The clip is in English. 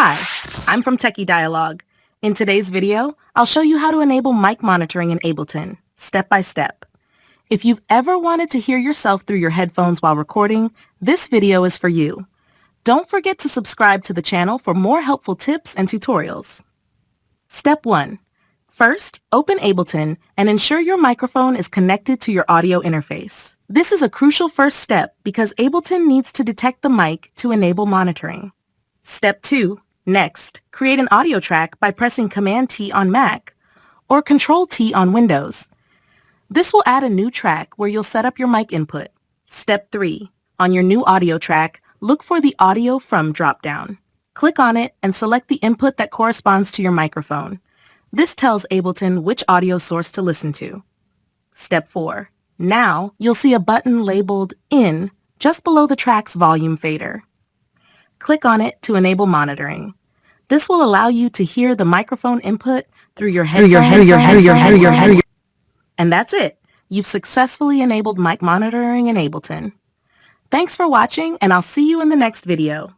Hi, I'm from Techie Dialogue. In today's video, I'll show you how to enable mic monitoring in Ableton, step by step. If you've ever wanted to hear yourself through your headphones while recording, this video is for you. Don't forget to subscribe to the channel for more helpful tips and tutorials. Step 1. First, open Ableton and ensure your microphone is connected to your audio interface. This is a crucial first step because Ableton needs to detect the mic to enable monitoring. Step 2. Next, create an audio track by pressing Command-T on Mac or Control-T on Windows. This will add a new track where you'll set up your mic input. Step 3. On your new audio track, look for the Audio From drop-down. Click on it and select the input that corresponds to your microphone. This tells Ableton which audio source to listen to. Step 4. Now, you'll see a button labeled In just below the track's volume fader. Click on it to enable monitoring. This will allow you to hear the microphone input through your headphones. And that's it. You've successfully enabled mic monitoring in Ableton. Thanks for watching, and I'll see you in the next video.